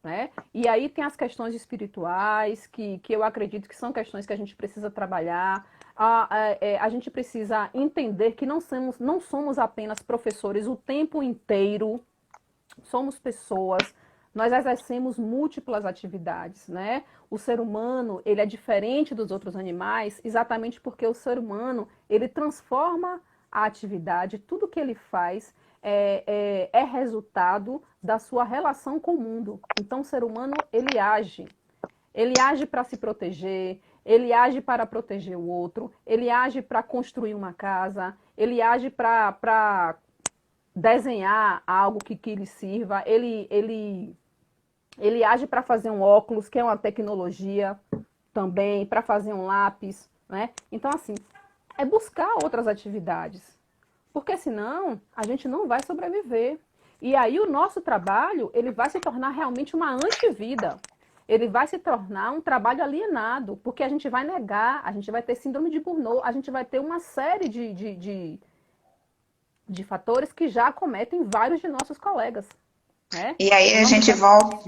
né? E aí tem as questões espirituais, que eu acredito que são questões que a gente precisa trabalhar. A gente precisa entender que não somos apenas professores o tempo inteiro, somos pessoas, nós exercemos múltiplas atividades, né? O ser humano, ele é diferente dos outros animais exatamente porque o ser humano, ele transforma a atividade, tudo que ele faz é resultado da sua relação com o mundo. Então, o ser humano, ele age para se proteger, ele age para proteger o outro, ele age para construir uma casa, ele age para desenhar algo que lhe sirva, ele age para fazer um óculos, que é uma tecnologia também, para fazer um lápis, né? Então, assim, é buscar outras atividades, porque senão a gente não vai sobreviver. E aí o nosso trabalho, ele vai se tornar realmente uma antivida. Ele vai se tornar um trabalho alienado, porque a gente vai negar, a gente vai ter síndrome de Burnout, a gente vai ter uma série de de fatores que já acometem vários de nossos colegas, né? E aí a gente volta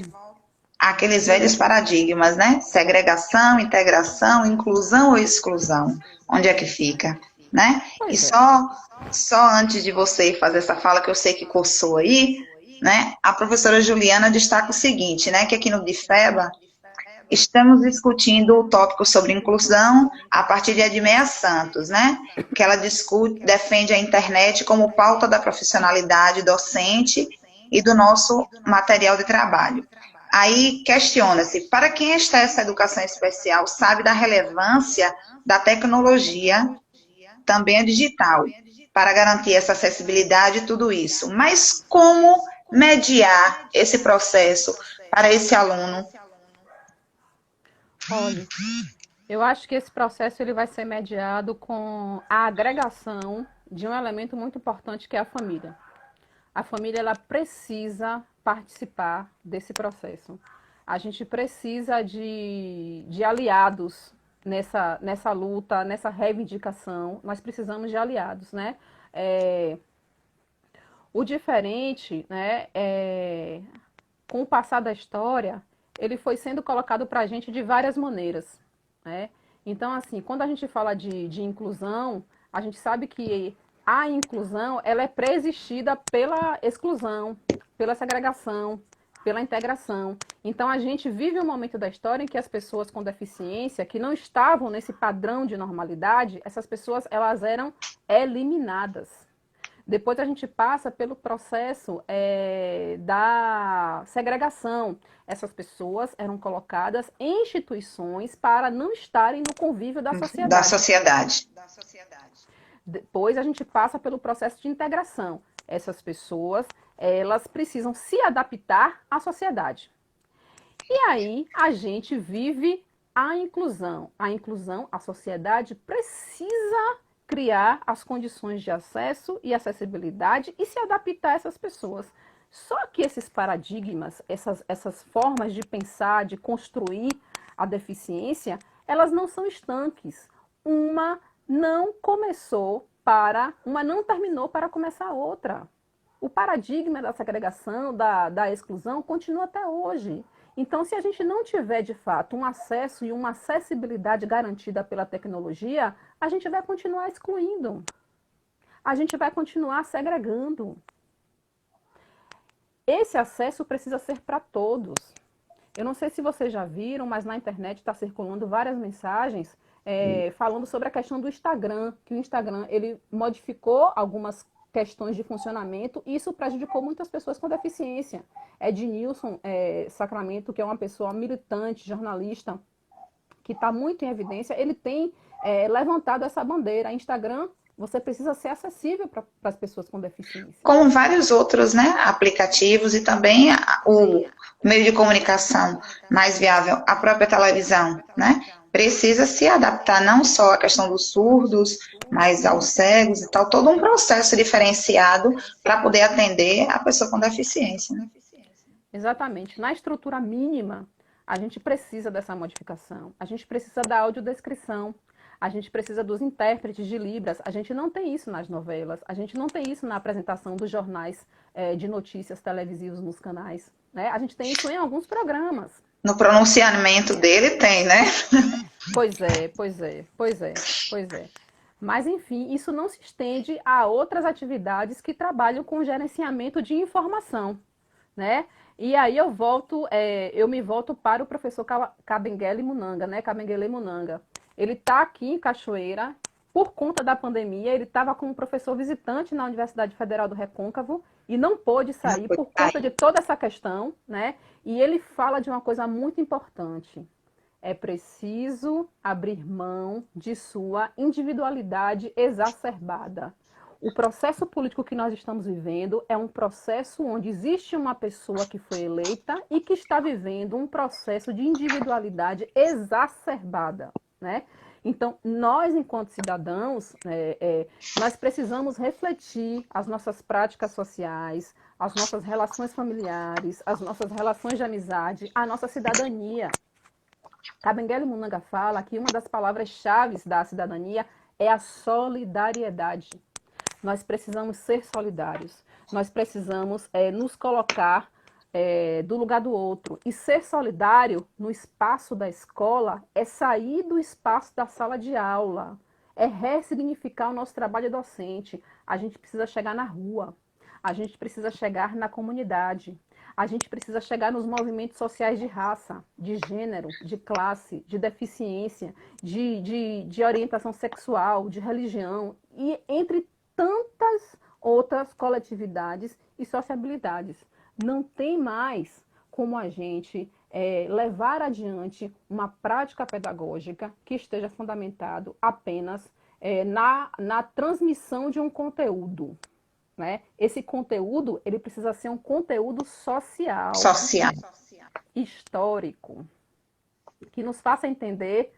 àqueles velhos paradigmas, né? Segregação, integração, inclusão ou exclusão? Onde é que fica, né? E Pois é. só antes de você fazer essa fala, que eu sei que coçou aí, né? A professora Juliana destaca o seguinte, né? Que aqui no DIFEBA estamos discutindo o tópico sobre inclusão a partir de Edmeia Santos, né? Que ela defende a internet como pauta da profissionalidade docente e do nosso material de trabalho. Aí questiona-se, para quem está essa educação especial, sabe da relevância da tecnologia, também a digital, para garantir essa acessibilidade e tudo isso. Mas como mediar esse processo para esse aluno? Olha, eu acho que esse processo ele vai ser mediado com a agregação de um elemento muito importante que é a família. A família ela precisa participar desse processo. A gente precisa de aliados nessa luta, nessa reivindicação. Nós precisamos de aliados, né? O diferente, né, com o passar da história, ele foi sendo colocado para a gente de várias maneiras, né? Então, assim, quando a gente fala de inclusão, a gente sabe que a inclusão ela é preexistida pela exclusão, pela segregação, pela integração. Então, a gente vive um momento da história em que as pessoas com deficiência, que não estavam nesse padrão de normalidade, essas pessoas elas eram eliminadas. Depois a gente passa pelo processo da segregação. Essas pessoas eram colocadas em instituições para não estarem no convívio da Da sociedade. sociedade. Depois a gente passa pelo processo de integração. Essas pessoas, elas precisam se adaptar à sociedade. E aí a gente vive a inclusão. A inclusão, a sociedade precisa criar as condições de acesso e acessibilidade e se adaptar a essas pessoas. Só que esses paradigmas, essas formas de pensar, de construir a deficiência, elas não são estanques. Uma não terminou para começar outra. O paradigma da segregação, da exclusão, continua até hoje. Então, se a gente não tiver, de fato, um acesso e uma acessibilidade garantida pela tecnologia, a gente vai continuar excluindo. A gente vai continuar segregando. Esse acesso precisa ser para todos. Eu não sei se vocês já viram, mas na internet está circulando várias mensagens falando sobre a questão do Instagram, que o Instagram ele modificou algumas questões de funcionamento, e isso prejudicou muitas pessoas com deficiência. Ednilson Sacramento, que é uma pessoa militante, jornalista, que está muito em evidência, ele tem levantado essa bandeira. Instagram, você precisa ser acessível para as pessoas com deficiência. Como vários outros, né, aplicativos e também o meio de comunicação mais viável, a própria televisão, né? Precisa se adaptar não só à questão dos surdos, mas aos cegos e tal, todo um processo diferenciado para poder atender a pessoa com deficiência, né? Exatamente. Na estrutura mínima, a gente precisa dessa modificação. A gente precisa da audiodescrição. A gente precisa dos intérpretes de Libras. A gente não tem isso nas novelas. A gente não tem isso na apresentação dos jornais de notícias televisivos nos canais, né? A gente tem isso em alguns programas. No pronunciamento dele tem, né? Pois é. Mas, enfim, isso não se estende a outras atividades que trabalham com gerenciamento de informação, né? E aí eu me volto para o professor Kabengele Munanga, né? Kabengele Munanga. Ele está aqui em Cachoeira, por conta da pandemia, ele estava como professor visitante na Universidade Federal do Recôncavo e não pôde sair por conta de toda essa questão, né? E ele fala de uma coisa muito importante. É preciso abrir mão de sua individualidade exacerbada. O processo político que nós estamos vivendo é um processo onde existe uma pessoa que foi eleita e que está vivendo um processo de individualidade exacerbada, né? Então, nós, enquanto cidadãos, nós precisamos refletir as nossas práticas sociais, as nossas relações familiares, as nossas relações de amizade, a nossa cidadania. Kabengele Munanga fala que uma das palavras-chave da cidadania é a solidariedade. Nós precisamos ser solidários. Nós precisamos nos colocar do lugar do outro. E ser solidário no espaço da escola é sair do espaço da sala de aula. É ressignificar o nosso trabalho docente. A gente precisa chegar na rua. A gente precisa chegar na comunidade. A gente precisa chegar nos movimentos sociais de raça, de gênero, de classe, de deficiência, de orientação sexual, de religião, e entre tantas outras coletividades e sociabilidades. Não tem mais como a gente levar adiante uma prática pedagógica que esteja fundamentado apenas na transmissão de um conteúdo. Né? Esse conteúdo, ele precisa ser um conteúdo social, histórico, que nos faça entender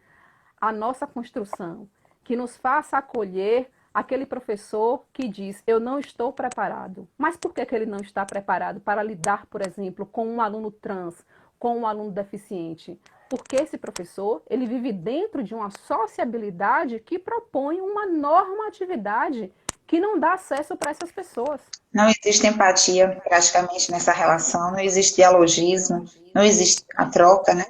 a nossa construção, que nos faça acolher aquele professor que diz, eu não estou preparado. Mas por que ele não está preparado para lidar, por exemplo, com um aluno trans, com um aluno deficiente? Porque esse professor, ele vive dentro de uma sociabilidade que propõe uma normatividade que não dá acesso para essas pessoas. Não existe empatia praticamente nessa relação, não existe dialogismo, não existe a troca, né?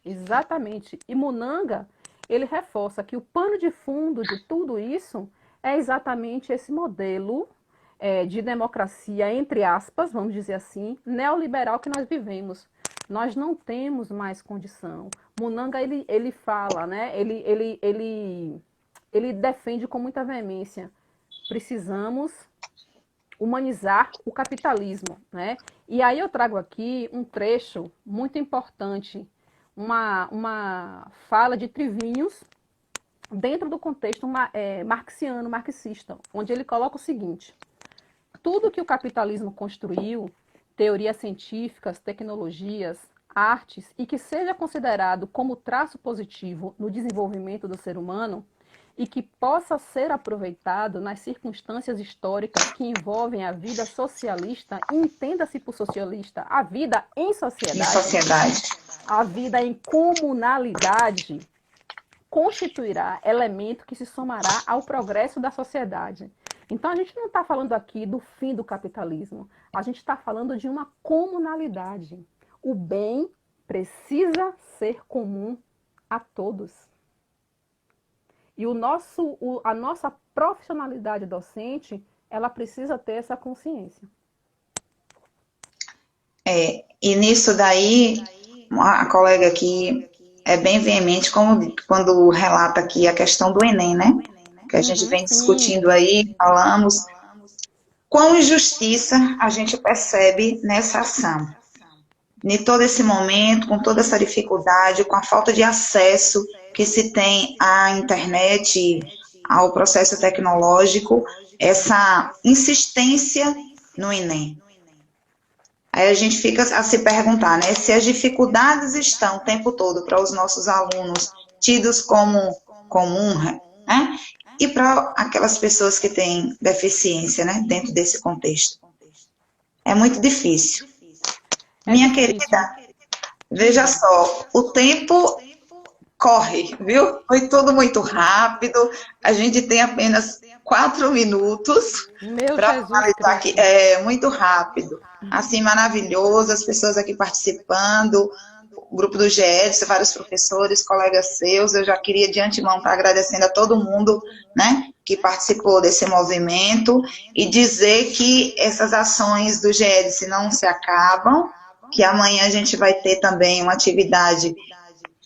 Exatamente. E Munanga, ele reforça que o pano de fundo de tudo isso é exatamente esse modelo de democracia, entre aspas, vamos dizer assim, neoliberal que nós vivemos. Nós não temos mais condição. Munanga, ele fala, né? Ele defende com muita veemência. Precisamos humanizar o capitalismo, né? E aí eu trago aqui um trecho muito importante, uma fala de Trivinhos, dentro do contexto marxiano, marxista, onde ele coloca o seguinte: tudo que o capitalismo construiu, teorias científicas, tecnologias, artes, e que seja considerado como traço positivo no desenvolvimento do ser humano, e que possa ser aproveitado nas circunstâncias históricas que envolvem a vida socialista, e entenda-se por socialista, a vida em sociedade, a vida em comunalidade, constituirá elemento que se somará ao progresso da sociedade. Então, a gente não está falando aqui do fim do capitalismo, a gente está falando de uma comunalidade. O bem precisa ser comum a todos. E a nossa profissionalidade docente, ela precisa ter essa consciência. E nisso daí, a colega aqui é bem veemente, como quando relata aqui a questão do Enem, né? Que a gente vem discutindo aí, falamos. Quão injustiça a gente percebe nessa ação. Em todo esse momento, com toda essa dificuldade, com a falta de acesso que se tem à internet, ao processo tecnológico, essa insistência no Enem. Aí a gente fica a se perguntar, né, se as dificuldades estão o tempo todo para os nossos alunos tidos como comum, né, e para aquelas pessoas que têm deficiência, né, dentro desse contexto. É muito difícil. Minha querida, veja só, o tempo corre, viu? Foi tudo muito rápido, a gente tem apenas 4 minutos para finalizar aqui. É muito rápido, assim, maravilhoso, as pessoas aqui participando, o grupo do GEDS, vários professores, colegas seus, eu já queria de antemão estar agradecendo a todo mundo, né, que participou desse movimento, e dizer que essas ações do GEDS não se acabam, que amanhã a gente vai ter também uma atividade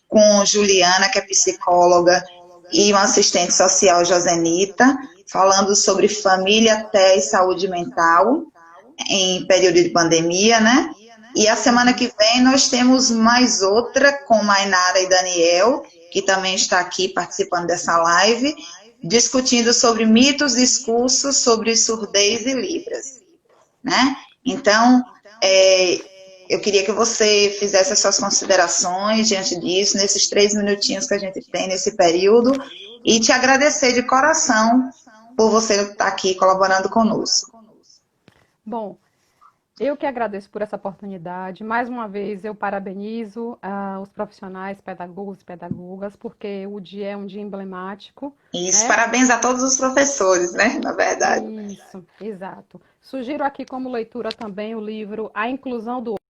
com Juliana, que é psicóloga, e uma assistente social, Josenita, falando sobre família, até e saúde mental, em período de pandemia, né? E a semana que vem nós temos mais outra com Mainara e Daniel, que também está aqui participando dessa live, discutindo sobre mitos, discursos sobre surdez e libras, né? Então, eu queria que você fizesse as suas considerações diante disso, nesses 3 minutinhos que a gente tem nesse período, e te agradecer de coração por você estar aqui colaborando conosco. Bom, Eu que agradeço por essa oportunidade. Mais uma vez, eu parabenizo os profissionais, pedagogos e pedagogas, porque o dia é um dia emblemático, Isso, né? parabéns a todos os professores, né? Na verdade. Isso, exato. Sugiro aqui como leitura também o livro A Inclusão do